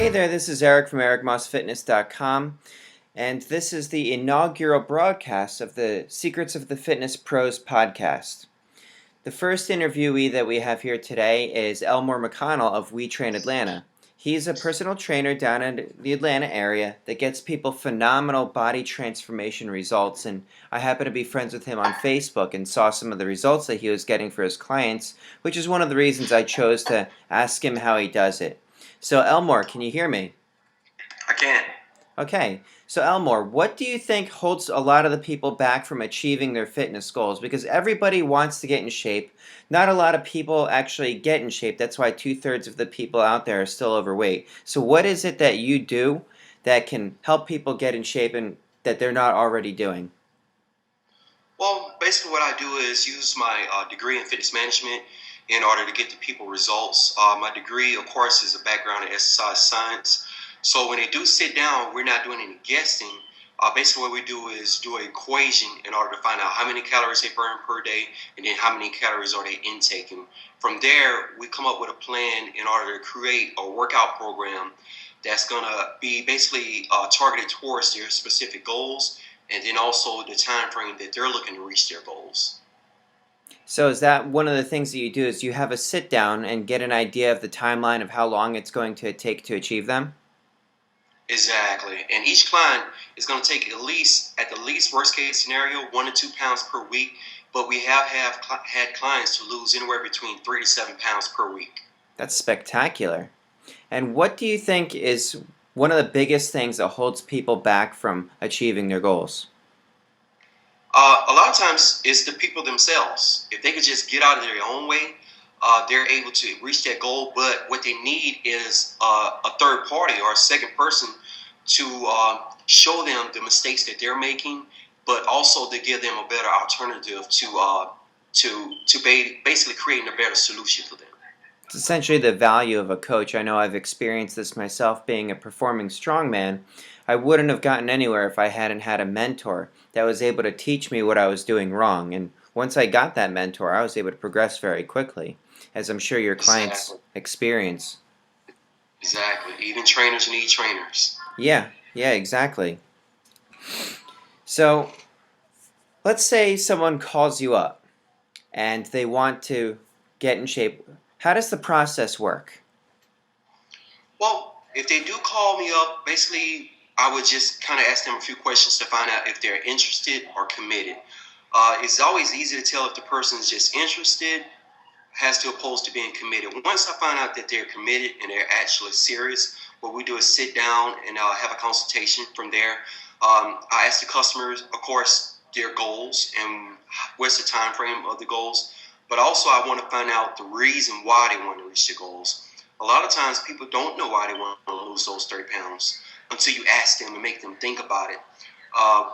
Hey there, this is Eric from ericmossfitness.com, and this is the inaugural broadcast of the Secrets of the Fitness Pros podcast. The first interviewee that we have here today is Elmore McConnell of We Train Atlanta. He's a personal trainer down in the Atlanta area that gets people phenomenal body transformation results, and I happen to be friends with him on Facebook and saw some of the results that he was getting for his clients, which is one of the reasons I chose to ask him how he does it. So Elmore, can you hear me? I can. Okay, so Elmore, what do you think holds a lot of the people back from achieving their fitness goals? Because everybody wants to get in shape. Not a lot of people actually get in shape. That's why 2/3 of the people out there are still overweight. So what is it that you do that can help people get in shape and that they're not already doing? Well, basically, what I do is use my degree in fitness management in order to get the people results. My degree, of course, is a background in exercise science. So when they do sit down, we're not doing any guessing. Basically, what we do is do an equation in order to find out how many calories they burn per day and then how many calories are they intaking. From there, we come up with a plan in order to create a workout program that's going to be basically targeted towards their specific goals and then also the time frame that they're looking to reach their goals. So is that one of the things that you do is you have a sit down and get an idea of the timeline of how long it's going to take to achieve them? Exactly. And each client is going to take at the least worst case scenario, 1 to 2 pounds per week. But we have had clients to lose anywhere between 3 to 7 pounds per week. That's spectacular. And what do you think is one of the biggest things that holds people back from achieving their goals? A lot of times it's the people themselves. If they could just get out of their own way, they're able to reach that goal. But what they need is a third party or a second person to show them the mistakes that they're making, but also to give them a better alternative to basically creating a better solution for them. It's essentially the value of a coach. I know I've experienced this myself being a performing strongman. I wouldn't have gotten anywhere if I hadn't had a mentor that was able to teach me what I was doing wrong. And once I got that mentor, I was able to progress very quickly, as I'm sure your clients Exactly. experience. Exactly. Even trainers need trainers. Yeah, exactly. So let's say someone calls you up and they want to get in shape. How does the process work? Well, if they do call me up, basically, I would just kind of ask them a few questions to find out if they're interested or committed. It's always easy to tell if the person is just interested as to opposed to being committed. Once I find out that they're committed and they're actually serious, what we do is sit down and have a consultation from there. I ask the customers, of course, their goals and what's the time frame of the goals. But also, I want to find out the reason why they want to reach the goals. A lot of times, people don't know why they want to lose those 30 pounds until you ask them and make them think about it.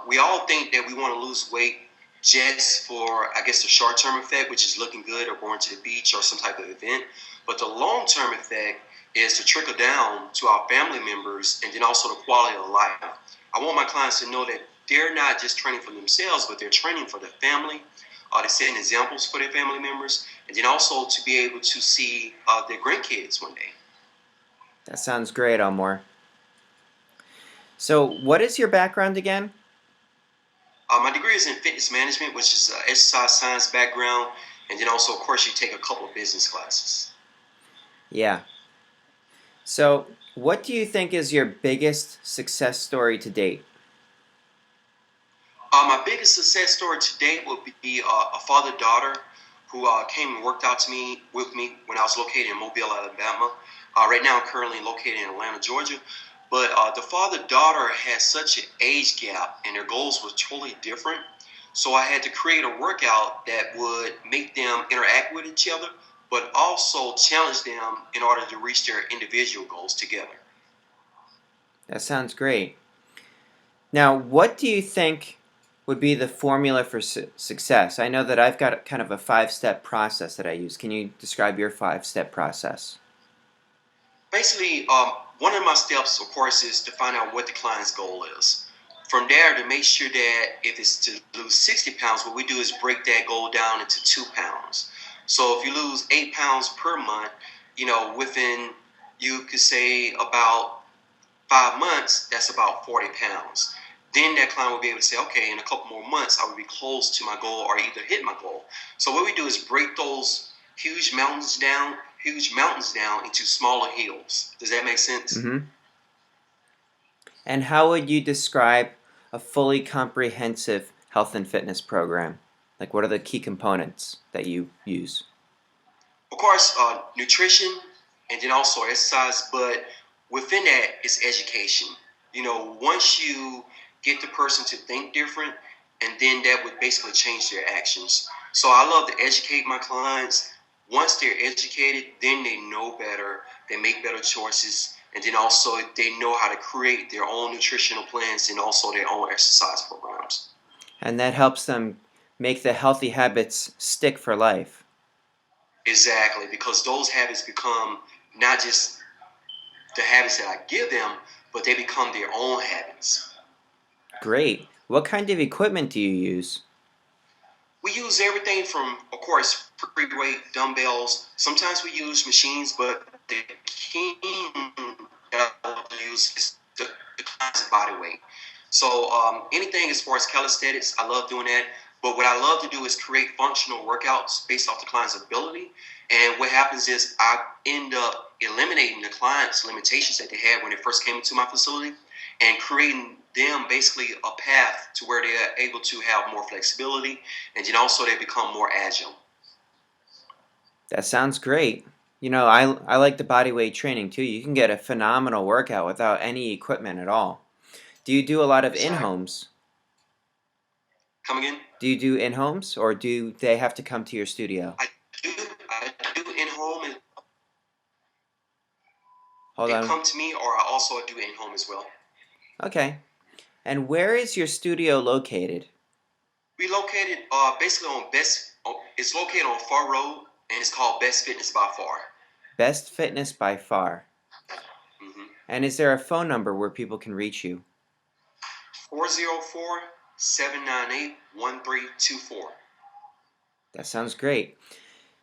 We all think that we want to lose weight just for, I guess, the short-term effect, which is looking good or going to the beach or some type of event. But the long-term effect is to trickle down to our family members and then also the quality of life. I want my clients to know that they're not just training for themselves, but they're training for the family. They're setting examples for their family members, and then also to be able to see their grandkids one day. That sounds great, Elmore. So, what is your background again? My degree is in fitness management, which is an exercise science background, and then also, of course, you take a couple of business classes. Yeah. So, what do you think is your biggest success story to date? My biggest success story to date would be a father-daughter who came and worked out with me when I was located in Mobile, Alabama. Right now, I'm currently located in Atlanta, Georgia. But the father-daughter had such an age gap, and their goals were totally different. So I had to create a workout that would make them interact with each other, but also challenge them in order to reach their individual goals together. That sounds great. Now, what do you think would be the formula for success? I know that I've got kind of a 5-step process that I use. Can you describe your 5-step process? Basically, one of my steps, of course, is to find out what the client's goal is. From there, to make sure that if it's to lose 60 pounds, what we do is break that goal down into 2 pounds. So if you lose 8 pounds per month, within, you could say, about 5 months, that's about 40 pounds. Then that client will be able to say, okay, in a couple more months, I will be close to my goal or either hit my goal. So what we do is break those huge mountains down into smaller hills. Does that make sense? Mm-hmm. And how would you describe a fully comprehensive health and fitness program? Like, what are the key components that you use? Of course, nutrition and then also exercise, but within that is education. Once you get the person to think different, and then that would basically change their actions. So I love to educate my clients. Once they're educated, then they know better, they make better choices, and then also they know how to create their own nutritional plans and also their own exercise programs. And that helps them make the healthy habits stick for life. Exactly, because those habits become not just the habits that I give them, but they become their own habits. Great. What kind of equipment do you use? We use everything from, of course, free weight dumbbells. Sometimes we use machines, but the key that I love to use is the client's body weight. So anything as far as calisthenics, I love doing that. But what I love to do is create functional workouts based off the client's ability. And what happens is I end up eliminating the client's limitations that they had when they first came into my facility and creating them basically a path to where they're able to have more flexibility and then also they become more agile. That sounds great. I like the body weight training too. You can get a phenomenal workout without any equipment at all. Do you do a lot of Exactly. in-homes? Come again? Do you do in-homes or do they have to come to your studio? I do. I do in home, and Hold they on. come to me, or I also do in home as well. Okay. And where is your studio located? We located basically on Best. It's located on Far Road, and it's called Best Fitness by Far. Best Fitness by Far. Mm-hmm. And is there a phone number where people can reach you? 404-798-1324. That sounds great.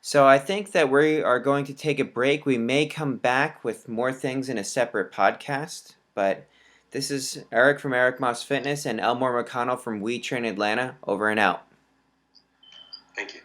So I think that we are going to take a break. We may come back with more things in a separate podcast, but this is Eric from Eric Moss Fitness and Elmore McConnell from We Train Atlanta. Over and out. Thank you.